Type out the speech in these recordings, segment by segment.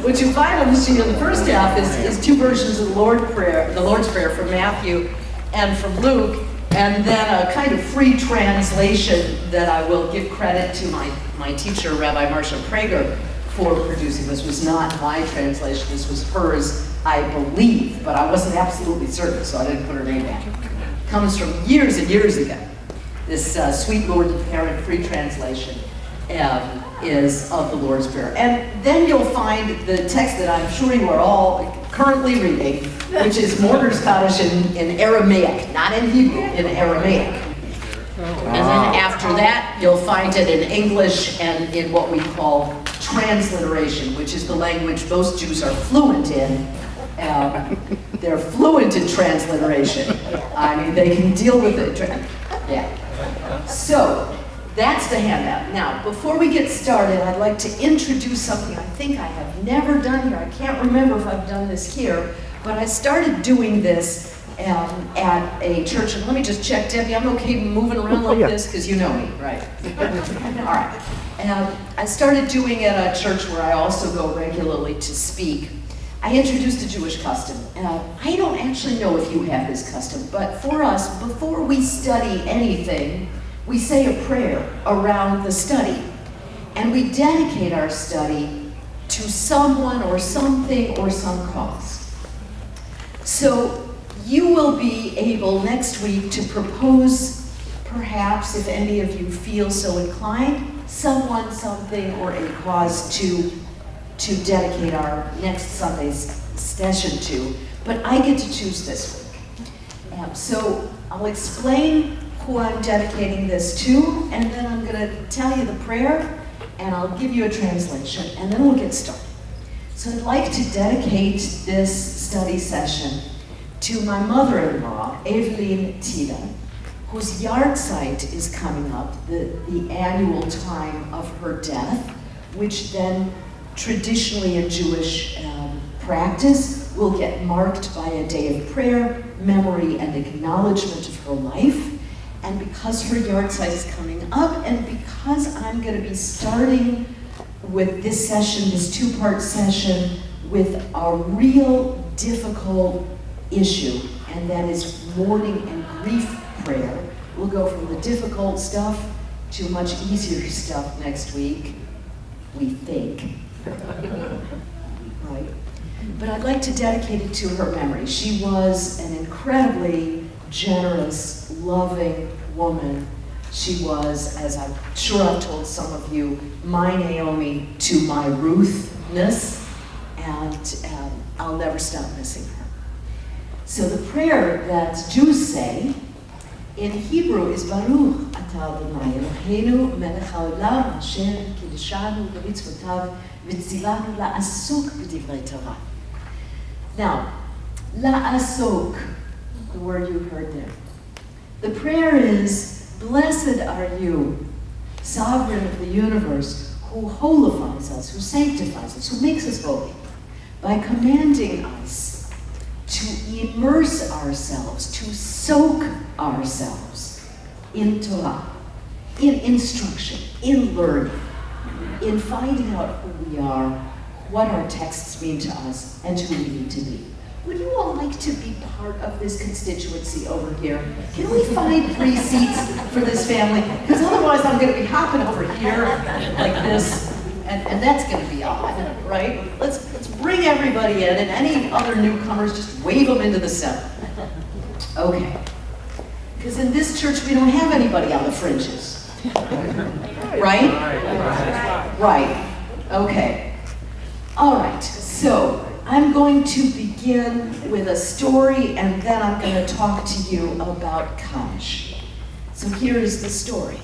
what you find on the sheet on the first half is two versions of the Lord's Prayer from Matthew and from Luke, and then a kind of free translation that I will give credit to my teacher, Rabbi Marsha Prager, for producing. This was not my translation, this was hers, I believe, but I wasn't absolutely certain, so I didn't put her name down. It comes from years and years ago. This Sweet Lord Parent free translation is of the Lord's Prayer. And then you'll find the text that I'm sure you are all currently reading, which is Mortar's Kaddish in Aramaic, not in Hebrew, in Aramaic. And then after that, you'll find it in English and in what we call transliteration, which is the language most Jews are fluent in. They're fluent in transliteration. I mean, they can deal with it. Yeah. So, that's the handout. Now, before we get started, I'd like to introduce something I think I have never done here. I can't remember if I've done this here, but I started doing this at a church, and let me just check, Debbie, I'm okay moving around like this, because you know me, right? All right. I started doing it at a church where I also go regularly to speak. I introduced a Jewish custom. I don't actually know if you have this custom, but for us, before we study anything, we say a prayer around the study, and we dedicate our study to someone or something or some cause. So you will be able next week to propose, perhaps, if any of you feel so inclined, someone, something, or a cause to dedicate our next Sunday's session to, but I get to choose this week. So I'll explain who I'm dedicating this to, and then I'm going to tell you the prayer, and I'll give you a translation, and then we'll get started. So I'd like to dedicate this study session to my mother-in-law, Rabbi Thiede, whose yahrzeit is coming up, the annual time of her death, which then traditionally in Jewish practice will get marked by a day of prayer, memory, and acknowledgement of her life. And because her yahrzeit is coming up, and because I'm going to be starting with this session, this two-part session, with a real difficult issue, and that is mourning and grief prayer. We'll go from the difficult stuff to much easier stuff next week, we think. Right? But I'd like to dedicate it to her memory. She was an incredibly generous, loving woman. She was, as I'm sure I've told some of you, my Naomi to my Ruthness, and I'll never stop missing her. So the prayer that Jews say in Hebrew is Baruch Atah Adonai Eloheinu melech haolam asher kiddeshanu b'mitzvotav v'tzivanu la'asok b'divrei Torah. Now, la'asok, the word you heard there. The prayer is, blessed are you, sovereign of the universe, who holifies us, who sanctifies us, who makes us holy, by commanding us to immerse ourselves, to soak ourselves in Torah, in instruction, in learning, in finding out who we are, what our texts mean to us, and who we need to be. Would you all like to be part of this constituency over here? Can we find 3 seats for this family? Because otherwise I'm going to be hopping over here like this, and that's going to be odd, right? Let's bring everybody in, and any other newcomers, just wave them into the center. Okay. Because in this church we don't have anybody on the fringes. Right? Right. Okay. All right. So I'm going to begin with a story, and then I'm going to talk to you about Kaddish. So here is the story.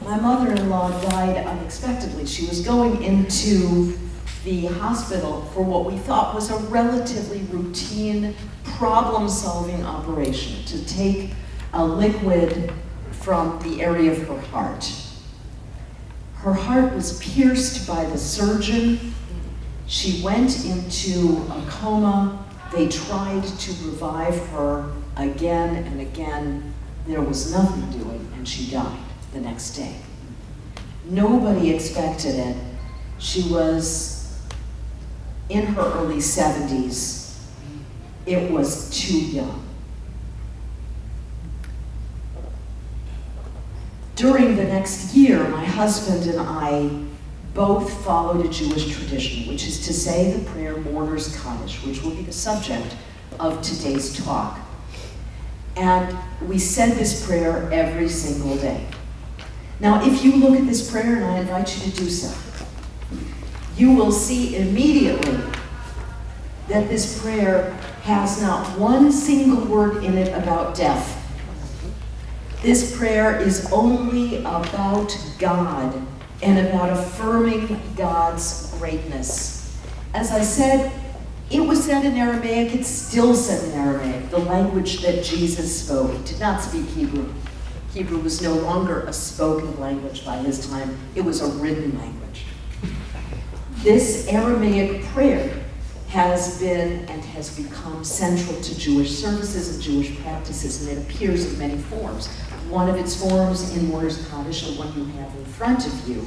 My mother-in-law died unexpectedly. She was going into the hospital for what we thought was a relatively routine problem-solving operation, to take a liquid from the area of her heart. Her heart was pierced by the surgeon. She went into a coma. They tried to revive her again and again. There was nothing doing, and she died the next day. Nobody expected it. She was in her early 70s, it was too young. During the next year, my husband and I both followed a Jewish tradition, which is to say the prayer Mourner's Kaddish, which will be the subject of today's talk. And we said this prayer every single day. Now, if you look at this prayer, and I invite you to do so, you will see immediately that this prayer has not one single word in it about death. This prayer is only about God and about affirming God's greatness. As I said, it was said in Aramaic, it's still said in Aramaic, the language that Jesus spoke. He did not speak Hebrew. Hebrew was no longer a spoken language by his time, it was a written language. This Aramaic prayer has been and has become central to Jewish services and Jewish practices, and it appears in many forms. One of its forms in Mourner's Kaddish, the one you have in front of you,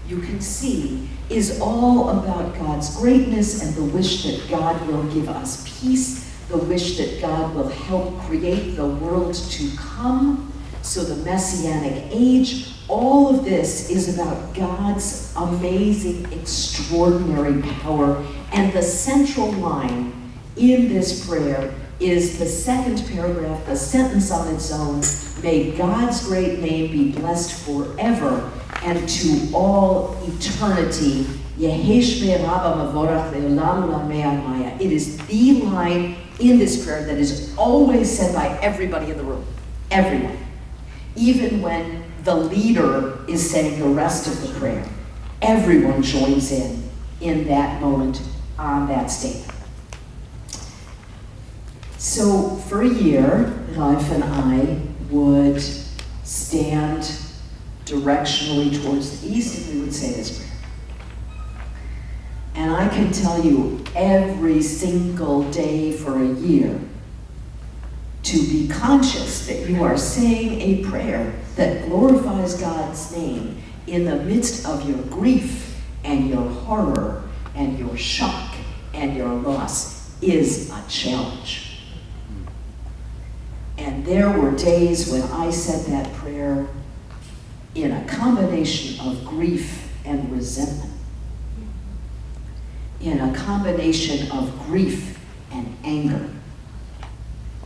you can see, is all about God's greatness and the wish that God will give us peace, the wish that God will help create the world to come, so the Messianic age. All of this is about God's amazing, extraordinary power, and the central line in this prayer is the second paragraph, the sentence on its own, may God's great name be blessed forever and to all eternity. It is the line in this prayer that is always said by everybody in the room, everyone. Even when the leader is saying the rest of the prayer, everyone joins in that moment on that statement. So for a year, Ralph and I would stand directionally towards the east and we would say this prayer. And I can tell you, every single day for a year, to be conscious that you are saying a prayer that glorifies God's name in the midst of your grief and your horror and your shock and your loss is a challenge. And there were days when I said that prayer in a combination of grief and resentment, in a combination of grief and anger,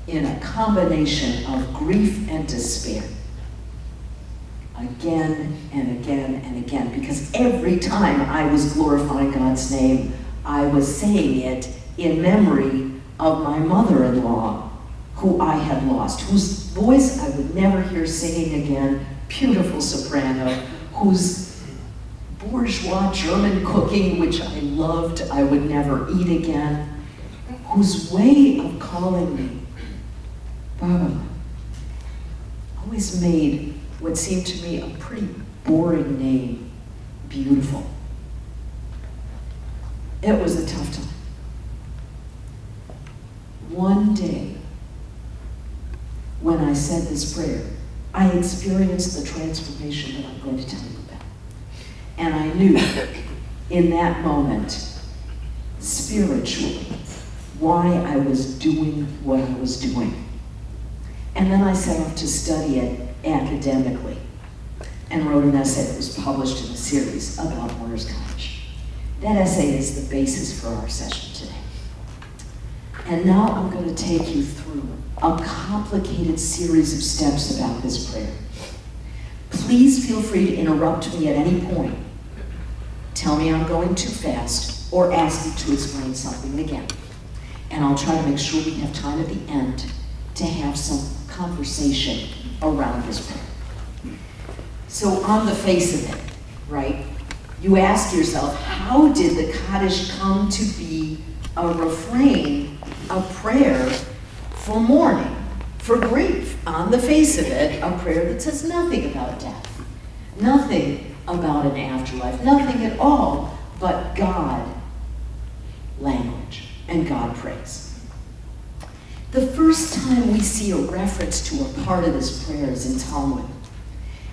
in a combination of grief and despair, again and again and again, because every time I was glorifying God's name, I was saying it in memory of my mother-in-law, who I had lost, whose voice I would never hear singing again, beautiful soprano, whose bourgeois German cooking, which I loved, I would never eat again, whose way of calling me Barbara always made what seemed to me a pretty boring name beautiful. It was a tough time. One day, when I said this prayer, I experienced the transformation that I'm going to tell you about. And I knew in that moment, spiritually, why I was doing what I was doing. And then I set off to study it academically and wrote an essay that was published in a series about Mourner's Kaddish. That essay is the basis for our session today. And now I'm going to take you through a complicated series of steps about this prayer. Please feel free to interrupt me at any point. Tell me I'm going too fast or ask me to explain something again. And I'll try to make sure we have time at the end to have some conversation around this prayer. So on the face of it, right, you ask yourself, how did the Kaddish come to be a refrain, a prayer for mourning, for grief? On the face of it, a prayer that says nothing about death, nothing about an afterlife, nothing at all but God language and God praise. The first time we see a reference to a part of this prayer is in Talmud.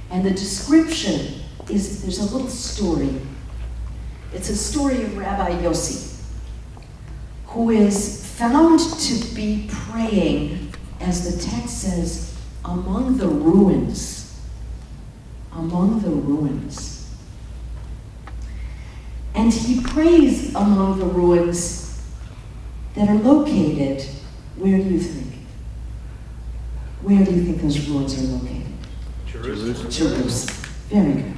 And the description is, there's a little story. It's a story of Rabbi Yossi. who is found to be praying, as the text says, among the ruins. Among the ruins. And he prays among the ruins that are located, where do you think? Where do you think those ruins are located? Jerusalem. Jerusalem. Very good.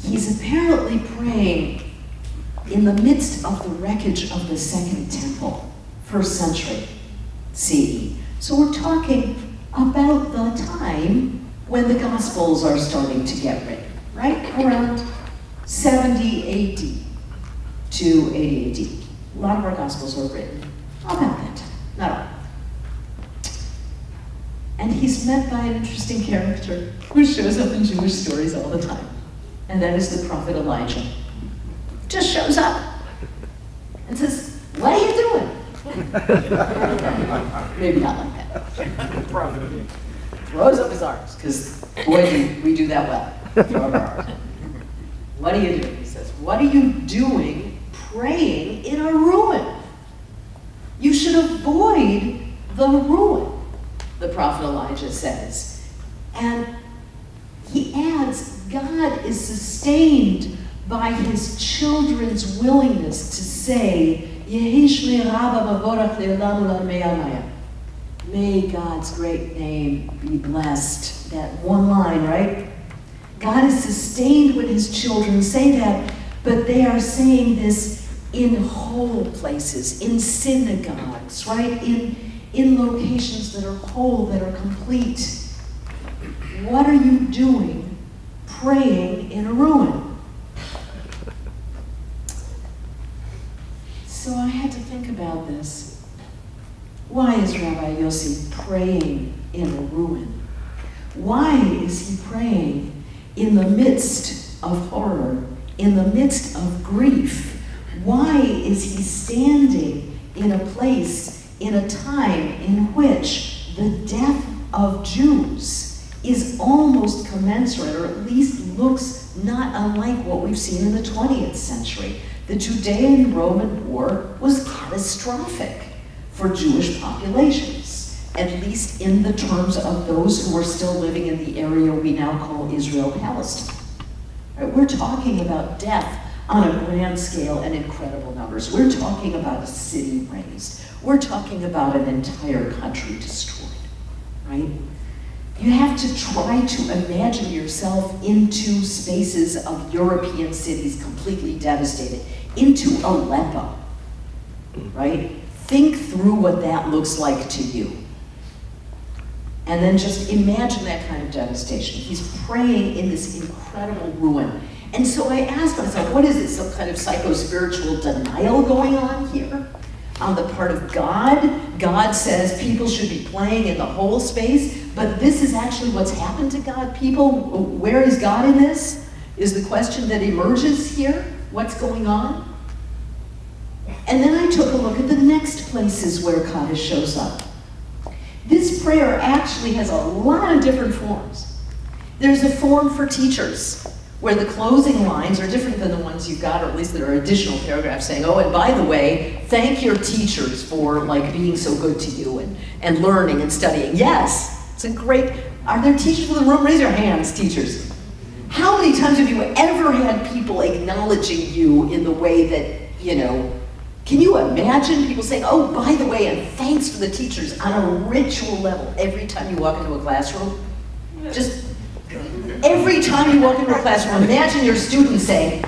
He's apparently praying in the midst of the wreckage of the Second Temple, 1st century CE. So we're talking about the time when the Gospels are starting to get written, right? Around 70 AD to 80 AD. A lot of our Gospels are written about that time, not all. And he's met by an interesting character who shows up in Jewish stories all the time. And that is the prophet Elijah. Just shows up and says, "What are you doing?" Maybe not like that. Throws up his arms, because boy, do we do that well. Throw up our arms. "What are you doing?" He says, "What are you doing praying in a ruin? You should avoid the ruin," the prophet Elijah says. And he adds, God is sustained by his children's willingness to say, may God's great name be blessed. That one line, right? God is sustained when his children say that, but they are saying this in whole places, in synagogues, right? In locations that are whole, that are complete. What are you doing praying in a ruin? So I had to think about this. Why is Rabbi Yossi praying in a ruin? Why is he praying in the midst of horror, in the midst of grief? Why is he standing in a place, in a time in which the death of Jews is almost commensurate, or at least looks not unlike what we've seen in the 20th century? The Judean-Roman War was catastrophic for Jewish populations, at least in the terms of those who are still living in the area we now call Israel-Palestine. Right? We're talking about death on a grand scale and incredible numbers. We're talking about a city razed. We're talking about an entire country destroyed, right? You have to try to imagine yourself into spaces of European cities completely devastated, into Aleppo, right? Think through what that looks like to you. And then just imagine that kind of devastation. He's praying in this incredible ruin. And so I asked myself, what is this, some kind of psycho-spiritual denial going on here? On the part of God? God says people should be playing in the whole space, but this is actually what's happened to God. People, where is God in this? Is the question that emerges here. What's going on? And then I took a look at the next places where Kaddish shows up. This prayer actually has a lot of different forms. There's a form for teachers, where the closing lines are different than the ones you've got, or at least there are additional paragraphs saying, oh, and by the way, thank your teachers for being so good to you and learning and studying. Yes, it's a great, are there teachers in the room? Raise your hands, teachers. How many times have you ever had people acknowledging you in the way that, can you imagine people saying, oh, by the way, and thanks for the teachers on a ritual level every time you walk into a classroom? Just every time you walk into a classroom, imagine your students saying,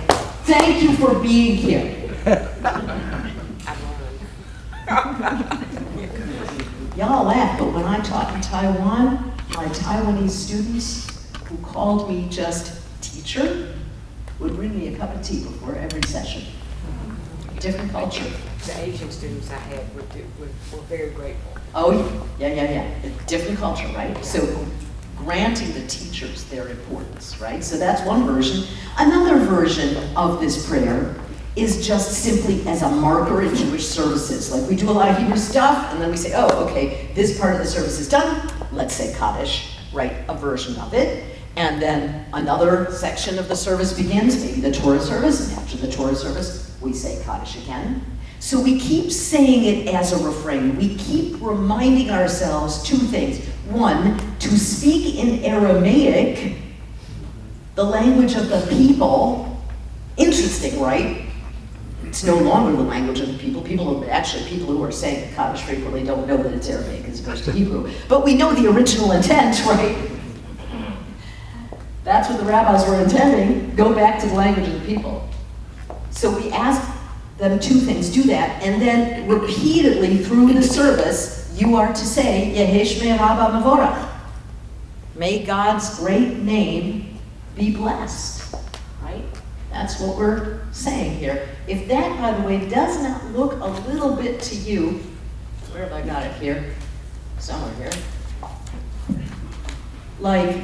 thank you for being here. Y'all laugh, but when I taught in Taiwan, my Taiwanese students who called me just teacher would bring me a cup of tea before every session. Different culture. The Asian students I had were very grateful. Oh, yeah. Different culture, right? So granting the teachers their importance, right? So that's one version. Another version of this prayer is just simply as a marker in Jewish services. Like we do a lot of Hebrew stuff, and then we say, oh, okay, this part of the service is done. Let's say Kaddish, write a version of it. And then another section of the service begins, maybe the Torah service, and after the Torah service, we say Kaddish again. So we keep saying it as a refrain. We keep reminding ourselves two things. One, to speak in Aramaic, the language of the people. Interesting, right? It's no longer the language of the people. People who are saying the Kaddish frequently don't know that it's Aramaic as opposed to Hebrew. But we know the original intent, right? That's what the rabbis were intending. Go back to the language of the people. So we ask them two things, do that, and then repeatedly through the service, you are to say, Yehei Shmei Rabba Mevorach. May God's great name be blessed, right? That's what we're saying here. If that, by the way, does not look a little bit to you, where have I got it here? Somewhere here. Like,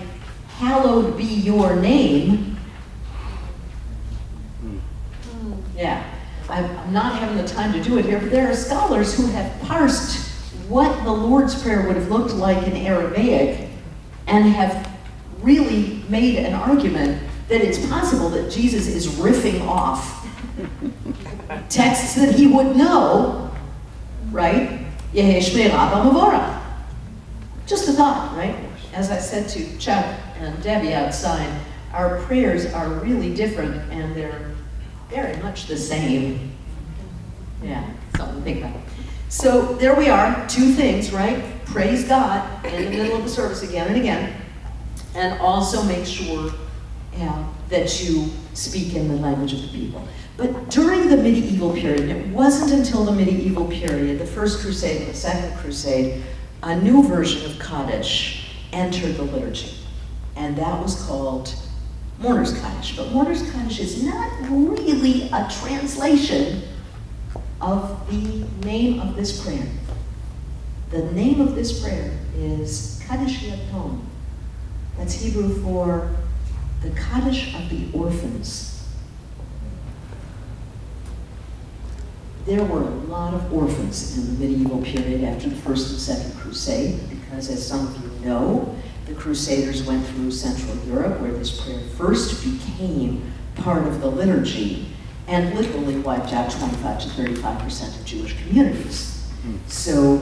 hallowed be your name. Yeah, I'm not having the time to do it here, but there are scholars who have parsed what the Lord's Prayer would have looked like in Aramaic and have really made an argument that it's possible that Jesus is riffing off texts that he would know, right? Yehei Shmei Rabba Mevorach. Just a thought, right? As I said to Chuck and Debbie outside, our prayers are really different and they're very much the same. Yeah, something to think about. So there we are, two things, right? Praise God in the middle of the service again and again, and also make sure that you speak in the language of the people. But during the medieval period, it wasn't until the medieval period, the First Crusade and the Second Crusade, a new version of Kaddish entered the liturgy, and that was called Mourner's Kaddish. But Mourner's Kaddish is not really a translation of the name of this prayer. The name of this prayer is Kaddish Yatom. That's Hebrew for the Kaddish of the orphans. There were a lot of orphans in the medieval period after the First and Second Crusade, because as some of you know, the Crusaders went through Central Europe, where this prayer first became part of the liturgy and literally wiped out 25 to 35% of Jewish communities. So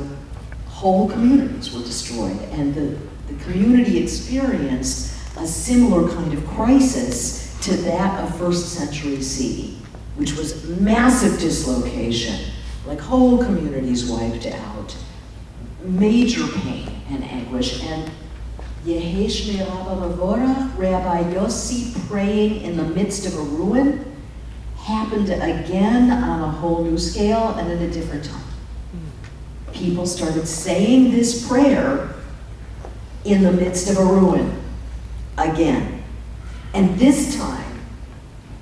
whole communities were destroyed, and the community experienced a similar kind of crisis to that of first century CE, which was massive dislocation, like whole communities wiped out, major pain and anguish, and Yehei Shmei Rabba Mevorach, Rabbi Yossi praying in the midst of a ruin, happened again on a whole new scale and at a different time. People started saying this prayer in the midst of a ruin again. And this time,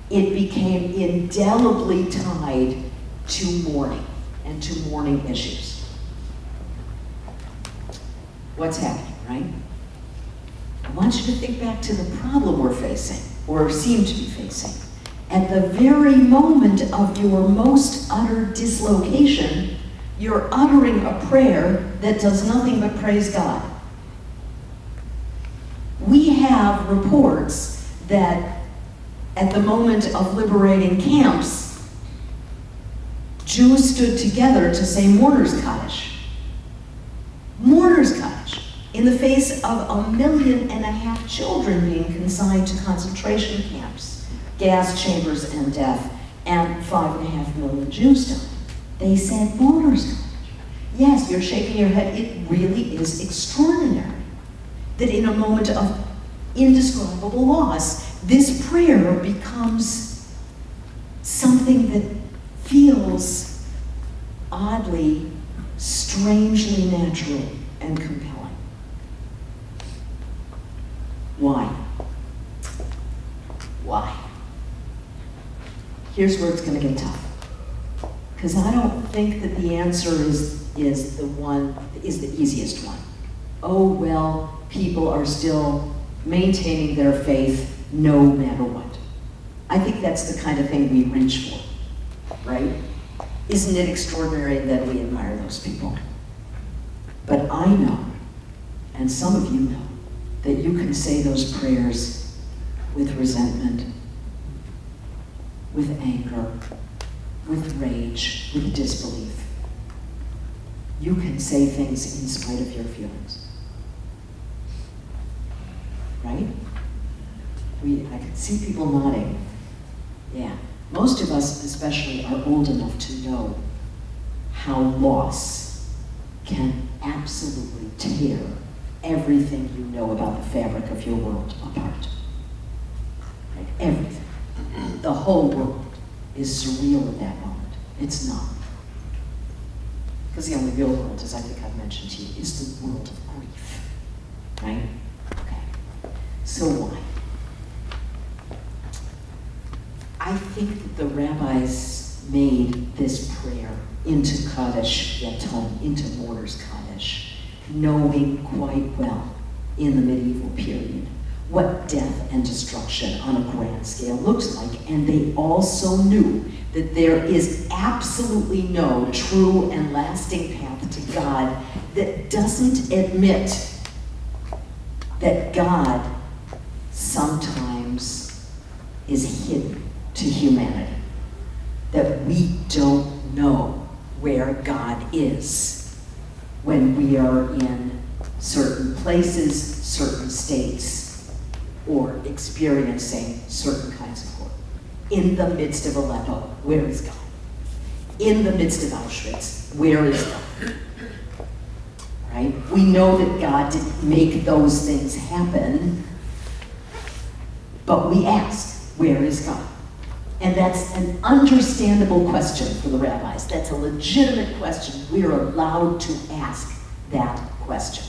it became indelibly tied to mourning and to mourning issues. What's happening, right? I want you to think back to the problem we're facing, or seem to be facing. At the very moment of your most utter dislocation, you're uttering a prayer that does nothing but praise God. We have reports that at the moment of liberating camps, Jews stood together to say Mourner's Kaddish. Mourner's Kaddish, in the face of 1.5 million children being consigned to concentration camps, gas chambers and death, and 5.5 million Jews dying. They said Mourner's Kaddish. Yes, you're shaking your head. It really is extraordinary that in a moment of indescribable loss, this prayer becomes something that feels oddly, strangely natural and compelling. Why? Why? Here's where it's going to get tough. Because I don't think that the answer is the easiest one. Oh, well, people are still maintaining their faith no matter what. I think that's the kind of thing we reach for, right? Isn't it extraordinary that we admire those people? But I know, and some of you know, that you can say those prayers with resentment, with anger, with rage, with disbelief. You can say things in spite of your feelings. Right? I could see people nodding. Yeah. Most of us especially are old enough to know how loss can absolutely tear everything you know about the fabric of your world apart. Right? Everything. The whole world is surreal at that moment. It's not. Because the only real world, as I think I've mentioned to you, is the world of grief. Right? Okay. So why? I think that the rabbis made this prayer into Kaddish Yatom, into mourner's Kaddish, knowing quite well in the medieval period what death and destruction on a grand scale looks like, and they also knew that there is absolutely no true and lasting path to God that doesn't admit that God sometimes is hidden to humanity, that we don't know where God is when we are in certain places, certain states, or experiencing certain kinds of horror. In the midst of Aleppo, where is God? In the midst of Auschwitz, where is God? Right? We know that God didn't make those things happen, but we ask, where is God? And that's an understandable question for the rabbis. That's a legitimate question. We are allowed to ask that question.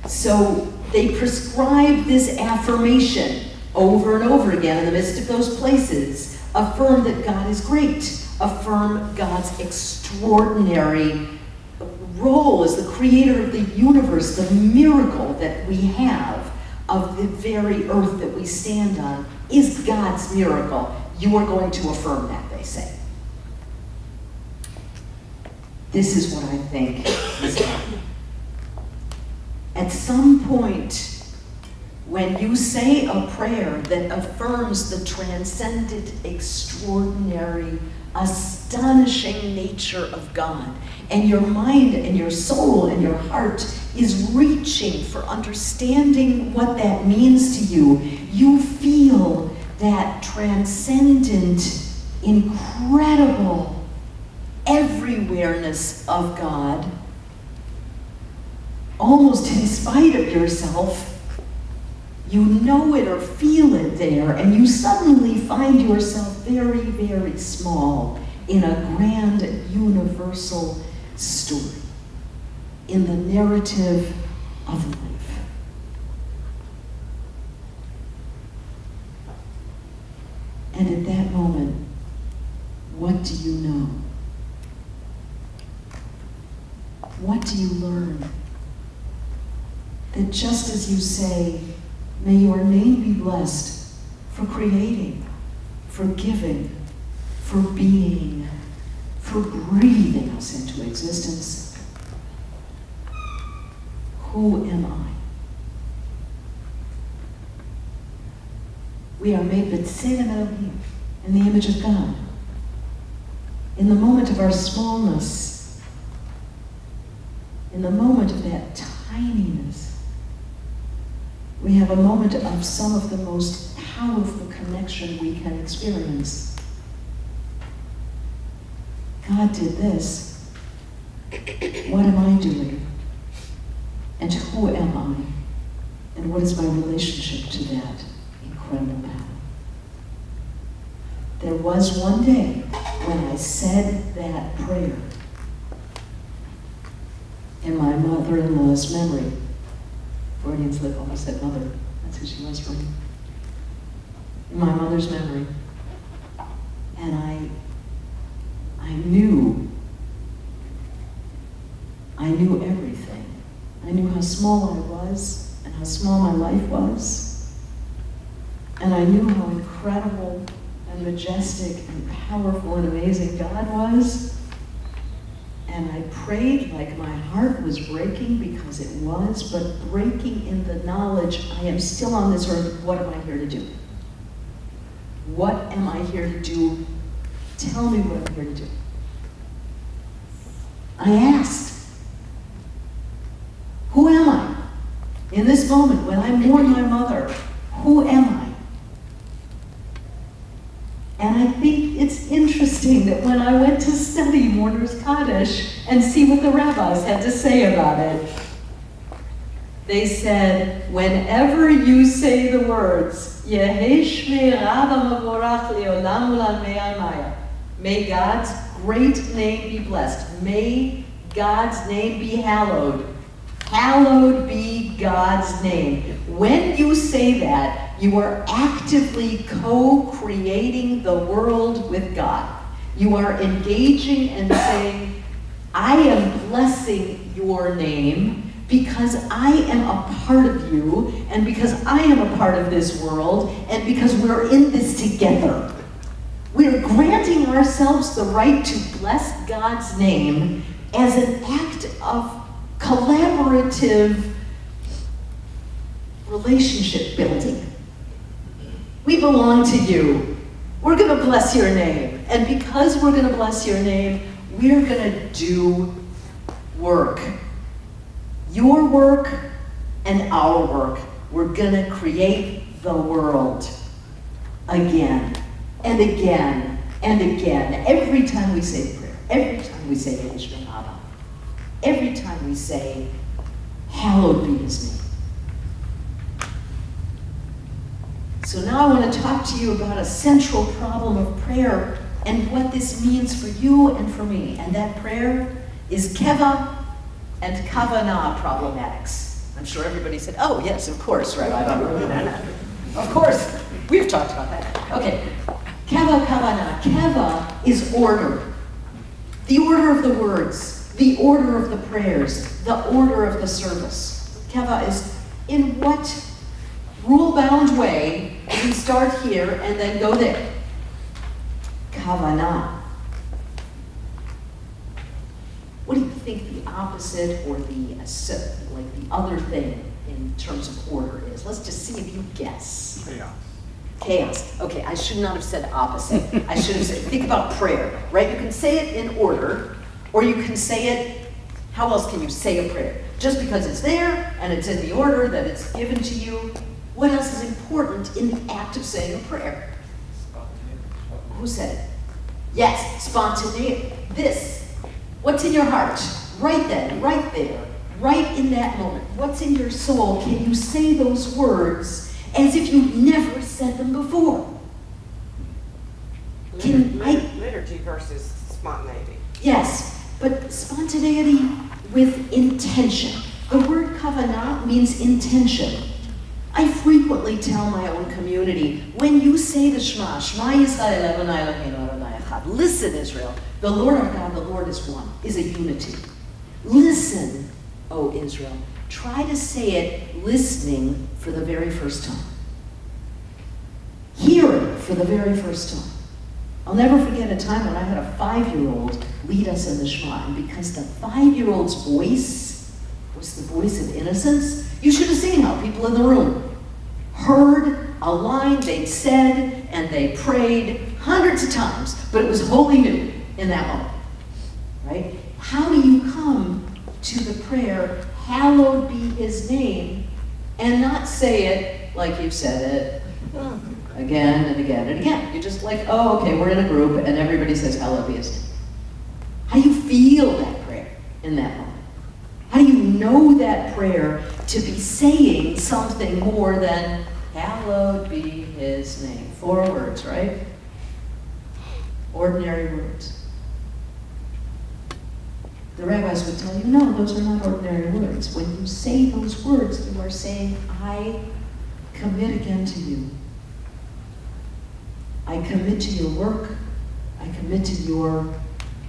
So they prescribe this affirmation over and over again in the midst of those places. Affirm that God is great. Affirm God's extraordinary role as the creator of the universe, the miracle that we have of the very earth that we stand on is God's miracle. You are going to affirm that, they say. This is what I think is happening. At some point, when you say a prayer that affirms the transcendent, extraordinary, astonishing nature of God, and your mind and your soul and your heart is reaching for understanding what that means to you, you feel that transcendent, incredible everywhereness of God, almost in spite of yourself. You know it or feel it there, and you suddenly find yourself very, very small in a grand, universal story, in the narrative of life. And at that moment, what do you know? What do you learn? That just as you say, may your name be blessed for creating, for giving, for being, for breathing us into existence. Who am I? We are made b'tselem Elohim, in the image of God. In the moment of our smallness, in the moment of that tininess, we have a moment of some of the most powerful connection we can experience. God did this. What am I doing? And who am I? And what is my relationship to that incredible power? There was one day when I said that prayer in my mother-in-law's memory. Freudian slip, almost said mother. That's who she was for me. In my mother's memory. And I knew everything. I knew how small I was and how small my life was. And I knew how incredible and majestic and powerful and amazing God was. And I prayed like my heart was breaking, because it was, but breaking in the knowledge I am still on this earth. What am I here to do? What am I here to do Tell me what I'm here to do. I asked, who am I? In this moment, when I mourn my mother, who am I? And I think it's interesting that when I went to study Mourner's Kaddish and see what the rabbis had to say about it, they said, whenever you say the words, Yehei Shmei Rabba Mavorach Leolam U'Lamei Amaya, may God's great name be blessed. May God's name be hallowed. Hallowed be God's name. When you say that, you are actively co-creating the world with God. You are engaging and saying, I am blessing your name because I am a part of you, and because I am a part of this world, and because we're in this together. We're granting ourselves the right to bless God's name as an act of collaborative relationship building. We belong to you. We're going to bless your name. And because we're going to bless your name, we're going to do work. Your work and our work. We're going to create the world again and again and again. Every time we say the prayer, every time we say Kaddish Ben Abba, every time we say, hallowed be his name. So now I want to talk to you about a central problem of prayer and what this means for you and for me. And that prayer is keva and kavanah problematics. I'm sure everybody said, oh yes, of course, Rabbi Barbara. Of course, we've talked about that. Okay, keva, kavanah. Keva is order. The order of the words, the order of the prayers, the order of the service. Keva is in what rule-bound way we start here and then go there. Kavanah. What do you think the opposite or the other thing in terms of order is? Let's just see if you guess. Chaos. Chaos. Okay, I should not have said opposite. I should have said, think about prayer, right? You can say it in order, or you can say it, how else can you say a prayer? Just because it's there and it's in the order that it's given to you, what else is important in the act of saying a prayer? Who said it? Yes, spontaneity. This. What's in your heart? Right then, right there, right in that moment. What's in your soul? Can you say those words as if you've never said them before? Liturgy versus spontaneity. Yes, but spontaneity with intention. The word kavanah means intention. I frequently tell my own community, when you say the Shema, Shema Yisrael Adonai Eloheinu Adonai Echad, listen Israel, the Lord our God, the Lord is one, is a unity. Listen, O Israel. Try to say it listening for the very first time. Hear it for the very first time. I'll never forget a time when I had a 5-year-old lead us in the Shema, and because the 5-year-old's voice was the voice of innocence, you should have seen how people in the room heard a line they'd said and they prayed hundreds of times, but it was wholly new in that moment, right? How do you come to the prayer, hallowed be his name, and not say it like you've said it again and again and again? You're just like, oh, okay, we're in a group and everybody says hallowed be his name. How do you feel that prayer in that moment? How do you know that prayer to be saying something more than hallowed be his name? 4 words, right? Ordinary words. The rabbis would tell you, no, those are not ordinary words. When you say those words, you are saying, I commit again to you. I commit to your work. I commit to your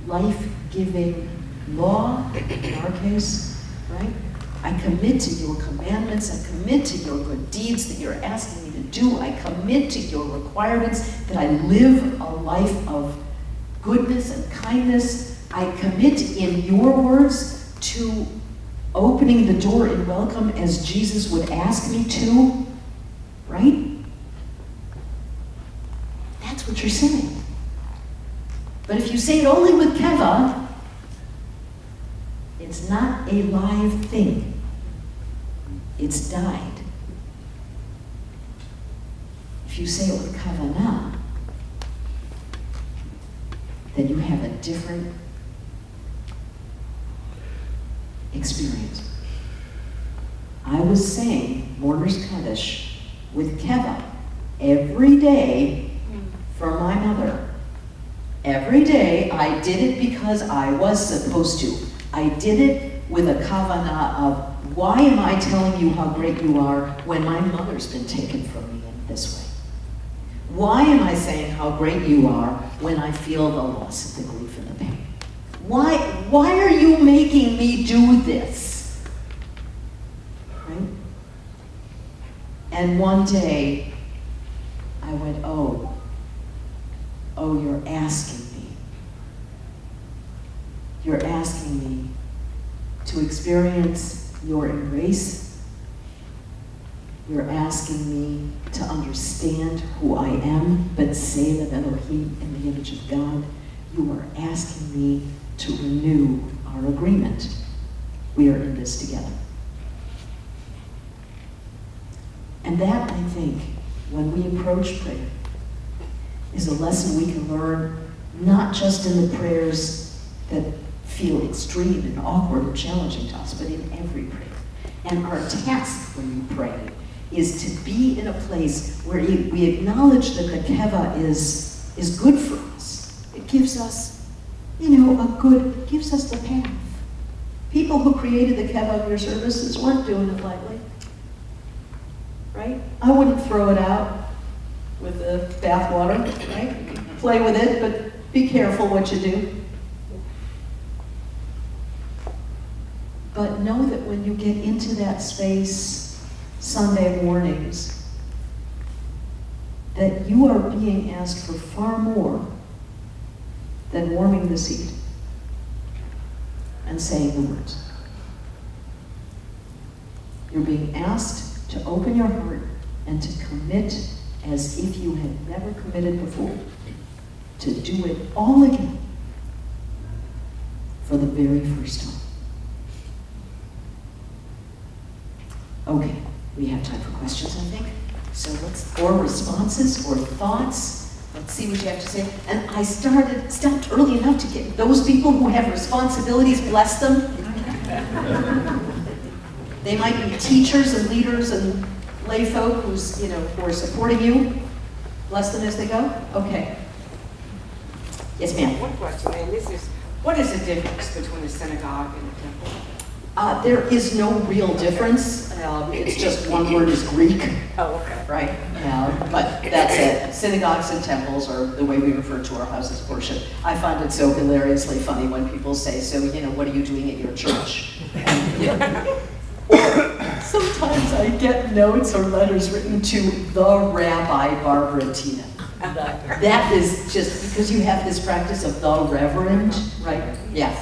life-giving law, in our case, right? I commit to your commandments. I commit to your good deeds that you're asking me to do. I commit to your requirements that I live a life of goodness and kindness. I commit, in your words, to opening the door in welcome as Jesus would ask me to, right? That's what you're saying. But if you say it only with keva, it's not a live thing. It's died. If you say it with kavanah, then you have a different experience. I was saying Mourner's Kaddish with keva every day for my mother. Every day I did it because I was supposed to. I did it with a kavanah of, why am I telling you how great you are when my mother's been taken from me in this way? Why am I saying how great you are when I feel the loss of the grief and the pain? Why are you making me do this? Right? And one day, I went, oh, you're asking me. You're asking me to experience your embrace. You're asking me to understand who I am, but say that Elohim in the image of God. You are asking me to renew our agreement. We are in this together. And that, I think, when we approach prayer, is a lesson we can learn not just in the prayers that feel extreme and awkward and challenging to us, but in every prayer. And our task when we pray is to be in a place where we acknowledge that the keva is good for us. It gives us, gives us the path. People who created the keva of your services weren't doing it lightly, right? I wouldn't throw it out with the bath water, right? Play with it, but be careful what you do. But know that when you get into that space Sunday mornings, that you are being asked for far more than warming the seat and saying the words. You're being asked to open your heart and to commit as if you had never committed before, to do it all again for the very first time. Okay, we have time for questions, I think. So or responses or thoughts. Let's see what you have to say. And I stopped early enough to get those people who have responsibilities, bless them. They might be teachers and leaders and lay folk who are supporting you. Bless them as they go. Okay. Yes, ma'am. One question, and this is, what is the difference between a synagogue and a temple? There is no real difference. It's just one word is Greek. Oh, okay. Right? But that's it. Synagogues and temples are the way we refer to our houses of worship. I find it so hilariously funny when people say, so, what are you doing at your church? Sometimes I get notes or letters written to the Rabbi Barbara Thiede. That is just because you have this practice of the Reverend, right? Yeah.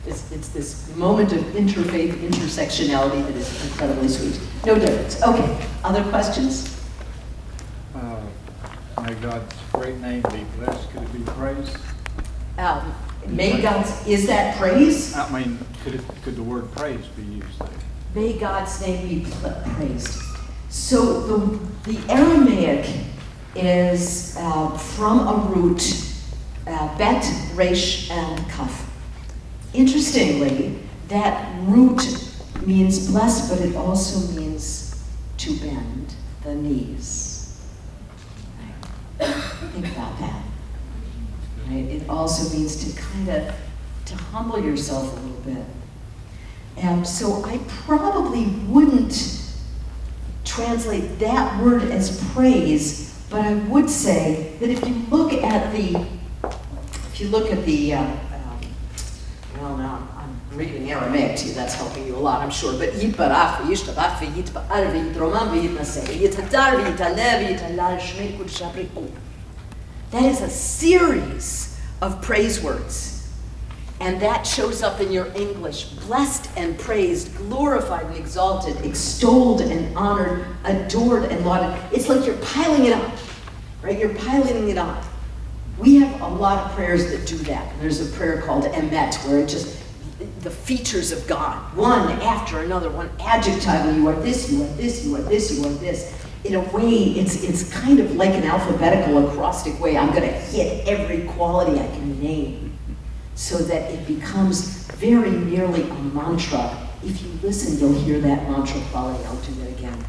It's this moment of interfaith intersectionality that is incredibly sweet. No difference. Okay, other questions? May God's great name be blessed. Could it be praised? May God's, is that praise? I mean, could the word praise be used there? May God's name be praised. So the Aramaic is from a root, bet, resh, and kaf. Interestingly, that root means bless, but it also means to bend the knees. Think about that. Right? It also means to humble yourself a little bit. And so I probably wouldn't translate that word as praise, but I would say that if you look at the well, now I'm reading Aramaic to you, that's helping you a lot, I'm sure. But Yitbarach, Yishtabach, Yitba'ar, Yitromam, Yitnaseh, Yitadar, Yitalev, Yitalal, Shmei Kudsha Bri'u. That is a series of praise words. And that shows up in your English. Blessed and praised, glorified and exalted, extolled and honored, adored and lauded. It's like you're piling it up, right? You're piling it on. We have a lot of prayers that do that. There's a prayer called Emet, where it just, the features of God, one after another, one adjective, you are this, you are this, you are this, you are this. In a way, it's kind of like an alphabetical acrostic way. I'm going to hit every quality I can name so that it becomes very nearly a mantra. If you listen, you'll hear that mantra quality. I'll do that again.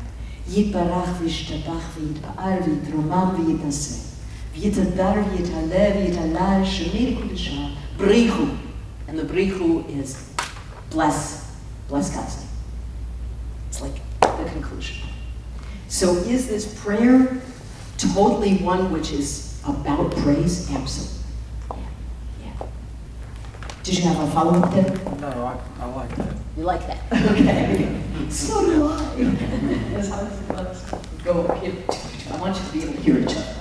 Yitbarach v'yishtabach v'yitba'ar v'yitromam v'yitaseh v'yitadar v'yitaleh v'yitalal shemir kudeshah brichu. And the brichu is bless God's name. It's like the conclusion. So is this prayer totally one which is about praise? Absolutely. Yeah. Did you have a follow-up there? No, I like that. You like that? Okay. So do I. Let's go here. I want you to be able to hear each other.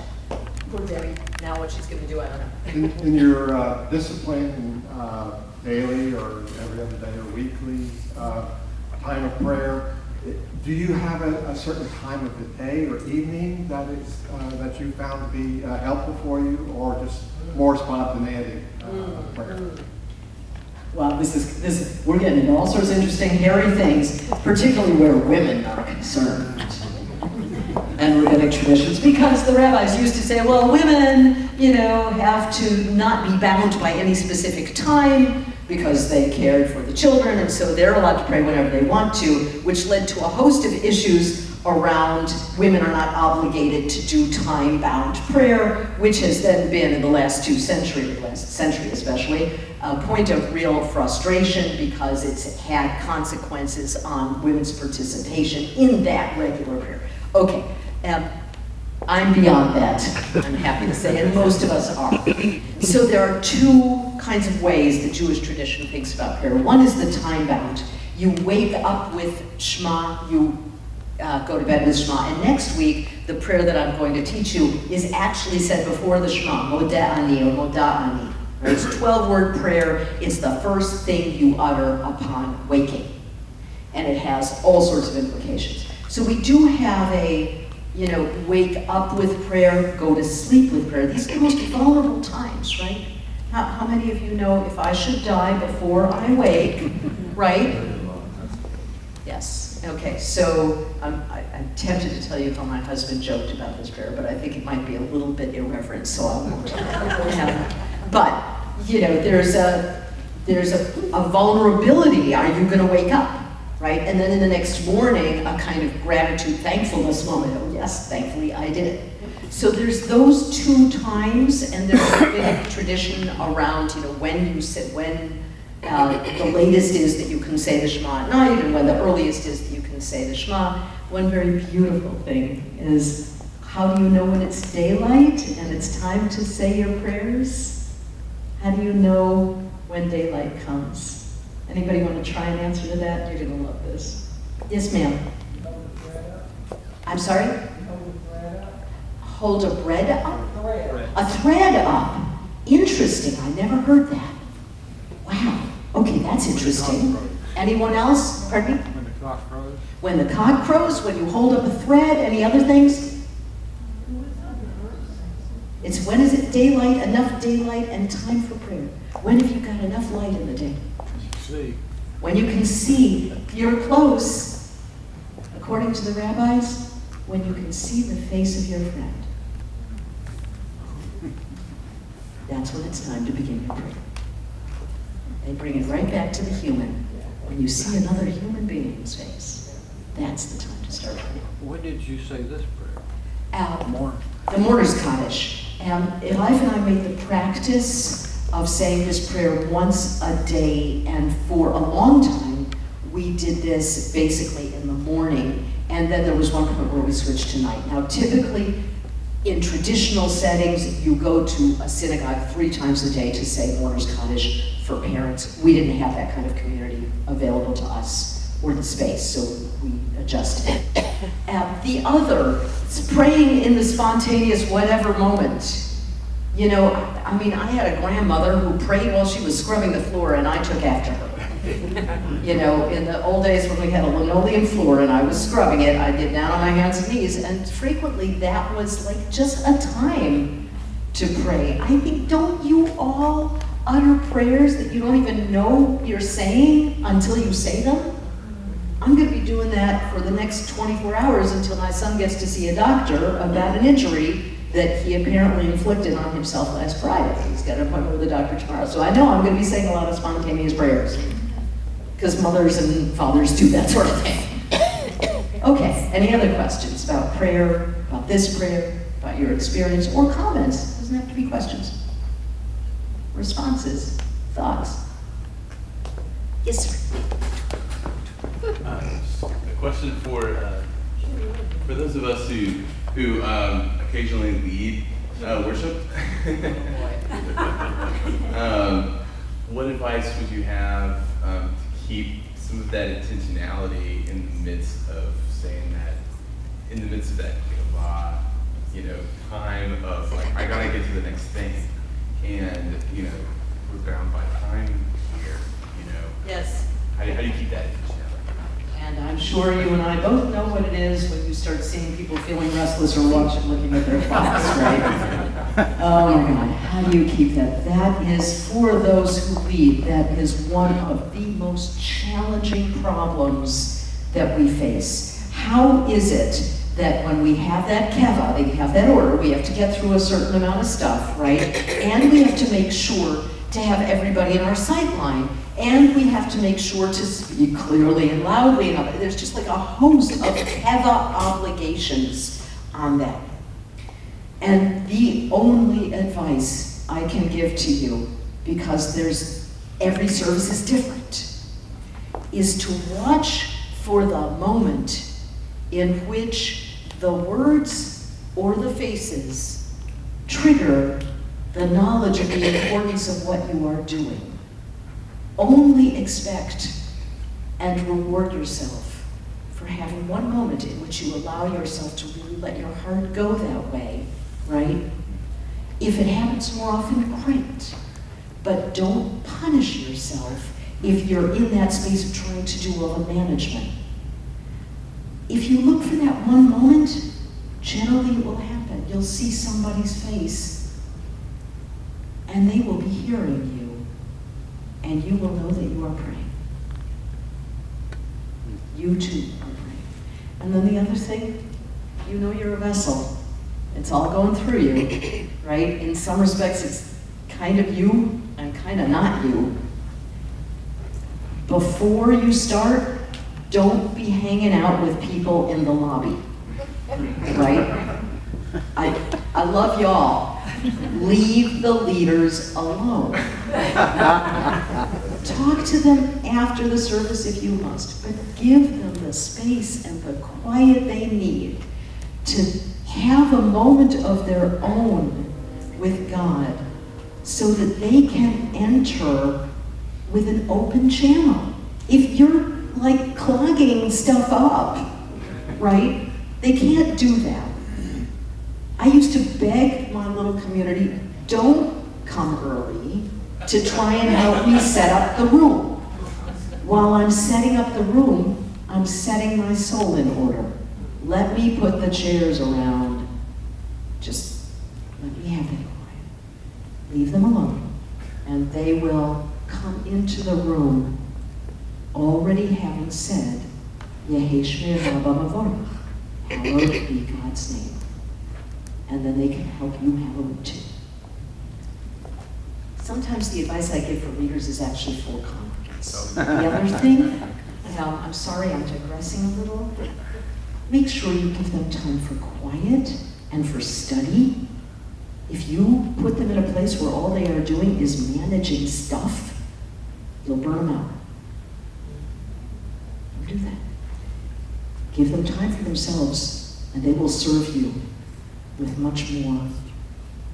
Poor Debbie. Now what she's going to do, I don't know. In your discipline, daily or every other day or weekly time of prayer, do you have a certain time of the day or evening that is that you found to be helpful for you, or just more spontaneity prayer? Well, this is we're getting into all sorts of interesting, hairy things, particularly where women are concerned. And rabbinic traditions, because the rabbis used to say, well, women, have to not be bound by any specific time because they cared for the children, and so they're allowed to pray whenever they want to, which led to a host of issues around women are not obligated to do time-bound prayer, which has then been in the last century especially, a point of real frustration because it's had consequences on women's participation in that regular prayer. Okay, I'm beyond that, I'm happy to say, and most of us are. So there are two kinds of ways the Jewish tradition thinks about prayer. One is the time-bound. You wake up with Shema, you go to bed with Shema, and next week, the prayer that I'm going to teach you is actually said before the Shema, Modeh Ani or Moda'ani. It's a 12-word prayer. It's the first thing you utter upon waking. And it has all sorts of implications. So we do have a, wake up with prayer, go to sleep with prayer. These are the most vulnerable times, right? How many of you know if I should die before I wake, right? Yes. Okay, so I'm tempted to tell you how my husband joked about this prayer, but I think it might be a little bit irreverent, so I won't. But, there's a vulnerability. Are you going to wake up? Right? And then in the next morning, a kind of gratitude, thankfulness moment. Oh yes, thankfully I did it. So there's those two times, and there's a big tradition around, when you sit, when the latest is that you can say the Shema at night, and when the earliest is that you can say the Shema. One very beautiful thing is, how do you know when it's daylight and it's time to say your prayers? How do you know when daylight comes? Anybody want to try and answer to that? You're going to love this. Yes, ma'am. I'm sorry? Hold a bread up? A thread up. Interesting. I never heard that. Wow. Okay, that's interesting. Anyone else? Pardon me? When the cock crows? When the cock crows, when you hold up a thread, any other things? It's when is it daylight, enough daylight, and time for prayer? When have you got enough light in the day? See. When you can see, you're close. According to the rabbis, when you can see the face of your friend. That's when it's time to begin your prayer. They bring it right back to the human. When you see another human being's face, that's the time to start praying. When did you say this prayer? Morning. The mourner's Kaddish. And Elife and I made the practice of saying this prayer once a day, and for a long time, we did this basically in the morning, and then there was one point where we switched to night. Now, typically, in traditional settings, you go to a synagogue 3 times a day to say mourner's Kaddish for parents. We didn't have that kind of community available to us or the space, so we adjusted. The other is praying in the spontaneous whatever moment. I had a grandmother who prayed while she was scrubbing the floor, and I took after her. In the old days when we had a linoleum floor and I was scrubbing it, I'd get down on my hands and knees, and frequently that was like just a time to pray. I think, don't you all utter prayers that you don't even know you're saying until you say them? I'm going to be doing that for the next 24 hours until my son gets to see a doctor about an injury that he apparently inflicted on himself last Friday. He's got an appointment with the doctor tomorrow. So I know I'm going to be saying a lot of spontaneous prayers, because mothers and fathers do that sort of thing. Okay, any other questions about prayer, about this prayer, about your experience, or comments? Doesn't have to be questions. Responses, thoughts. Yes, sir. A question for those of us who occasionally lead worship. What advice would you have to keep some of that intentionality in the midst of saying that, in the midst of that time of like, I gotta get to the next thing, and we're bound by time here, Yes. How do you keep that intentionality? And I'm sure you and I both know what it is when you start seeing people feeling restless or looking at their clocks, right? Oh my God, how do you keep that? That is, for those who lead, that is one of the most challenging problems that we face. How is it that when we have that keva, they have that order, we have to get through a certain amount of stuff, right? And we have to make sure to have everybody in our sight line. And we have to make sure to speak clearly and loudly enough. There's just like a host of keva obligations on that. And the only advice I can give to you, because every service is different, is to watch for the moment in which the words or the faces trigger the knowledge of the importance of what you are doing. Only expect and reward yourself for having one moment in which you allow yourself to really let your heart go that way, right? If it happens more often, great. But don't punish yourself if you're in that space of trying to do all the management. If you look for that one moment, generally it will happen. You'll see somebody's face, and they will be hearing you. And you will know that you are praying. You too are praying. And then the other thing, you know you're a vessel. It's all going through you, right? In some respects, it's kind of you and kind of not you. Before you start, don't be hanging out with people in the lobby, right? I love y'all. Leave the leaders alone. Talk to them after the service if you must, but give them the space and the quiet they need to have a moment of their own with God so that they can enter with an open channel. If you're like clogging stuff up, right? They can't do that. I used to beg my little community, don't come early to try and help me set up the room. While I'm setting up the room, I'm setting my soul in order. Let me put the chairs around. Just let me have that quiet. Leave them alone, and they will come into the room already having said, Yehi Shmir Rabba Mavorach, hallowed be God's name. And then they can help you hallow it too. Sometimes the advice I give for leaders is actually for congregants. The other thing, and I'm sorry I'm digressing a little, make sure you give them time for quiet and for study. If you put them in a place where all they are doing is managing stuff, you'll burn them out. Don't do that. Give them time for themselves, and they will serve you with much more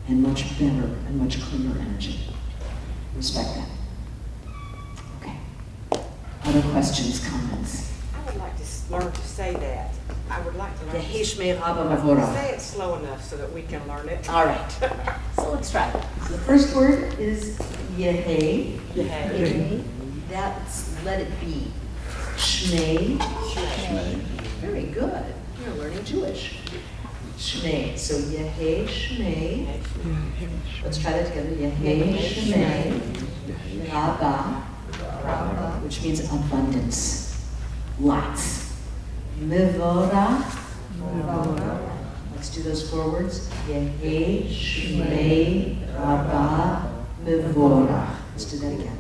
and much better and much cleaner energy. Respect that. Okay. Other questions, comments? I would like to learn to say that. I would like to learn Yehi to Shmei Rabba Mavorach. say it slow enough so that we can learn it. All right. So let's try it. So the first word is Yehi. Yehi. That's let it be. Shmei. Shmei. Very good. You're learning Jewish. Shmei. So Yehe Shmei. Let's try that together. Yehe Shmei Rabba, which means abundance, lots. Mivora. Let's do those 4 words. Yehe Shmei Rabba Mivora. Let's do that again.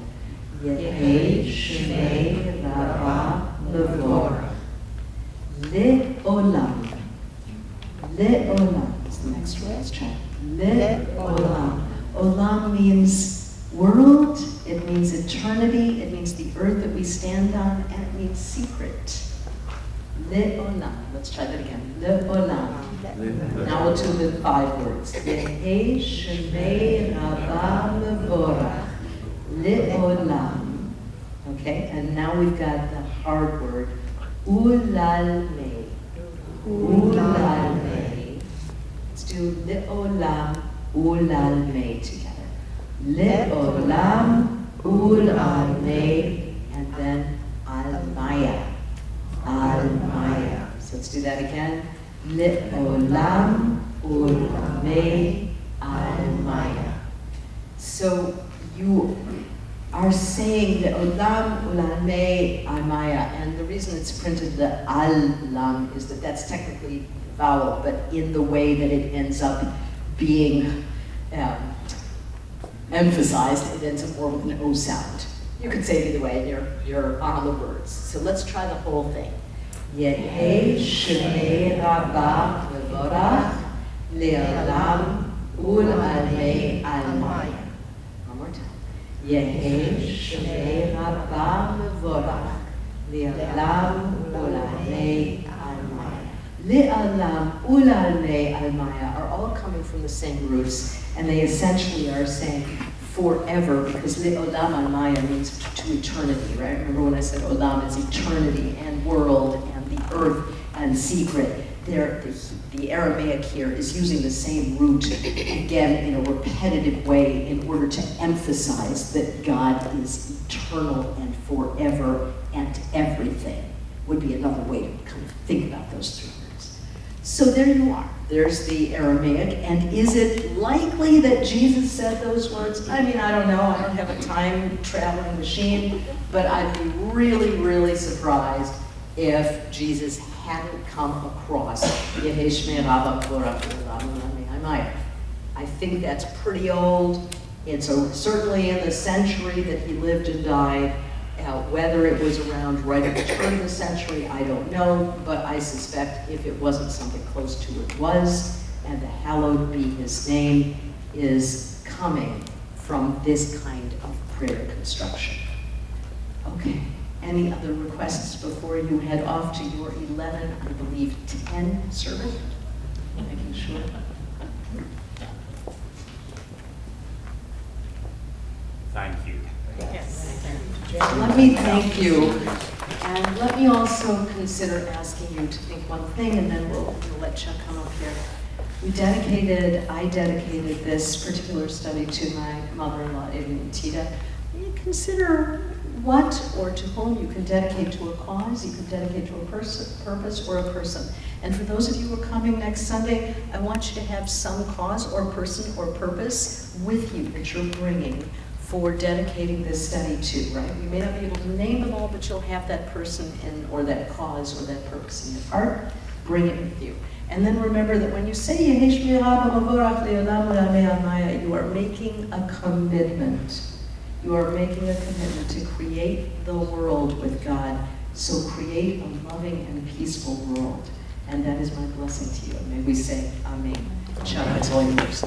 Yehe Shmei Rabba Mivora. Le'olam. Le'olam is the next word. Let's try. Le'olam. Olam means world, it means eternity, it means the earth that we stand on, and it means secret. Le'olam. Let's try that again. Le'olam. Now we'll do the 5 words. Yehe Shmei Rabba Mevora. Le'olam. Okay, and now we've got the hard word. Ulalme. Ulalme. Let's do Le'olam Ulalme together. Le'olam Ulalme, and then Almaya. Almaya. So let's do that again. Le'olam Ulalme Almaya. So you are saying the Olam Ulalme Almaya, and the reason it's printed the Al-Lam is that that's technically the vowel, but in the way that it ends up being emphasized, it ends up more with an O sound. You could say it either way, and you're on the words. So let's try the whole thing. Yehe Shmei Rabba Mevorach Le'olam Ulalme Almaya. One more time. Yehe Shmei Rabba Mevorach Le'olam Ulalme Almaya. Le'olam Ulalme Almaya are all coming from the same roots, and they essentially are saying forever, because Le'olam Almaya means to eternity, right? Remember when I said Olam is eternity and world and the earth and secret? The Aramaic here is using the same root again in a repetitive way in order to emphasize that God is eternal and forever and everything, would be another way to kind of think about those 3 words. So there you are. There's the Aramaic. And is it likely that Jesus said those words? I mean, I don't know. I don't have a time-traveling machine, but I'd be really, really surprised if Jesus hadn't come across Yehe Shmei Rabba Mevorach Le'olam Ulalme Almaya. I think that's pretty old. It's certainly in the century that he lived and died. Whether it was around right at the turn of the century, I don't know, but I suspect if it wasn't something close to it was, and the hallowed be his name is coming from this kind of prayer construction. Okay. Any other requests before you head off to your 11, I believe, 10 service? Making sure. Thank you. Let me thank you, and let me also consider asking you to think one thing, and then we'll let Chuck come up here. I dedicated this particular study to my mother-in-law, Rabbi Thiede. Consider what or to whom you can dedicate to a cause, you can dedicate to a purpose or a person. And for those of you who are coming next Sunday, I want you to have some cause or person or purpose with you that you're bringing for dedicating this study to, right? You may not be able to name them all, but you'll have that person or that cause or that purpose in your heart. Bring it with you. And then remember that when you say Yehe Shmei Rabba Mevorach Le'olam Ulalme Almaya, you are making a commitment. You are making a commitment to create the world with God. So create a loving and peaceful world. And that is my blessing to you. May we say Amen. Chuck, it's all yours.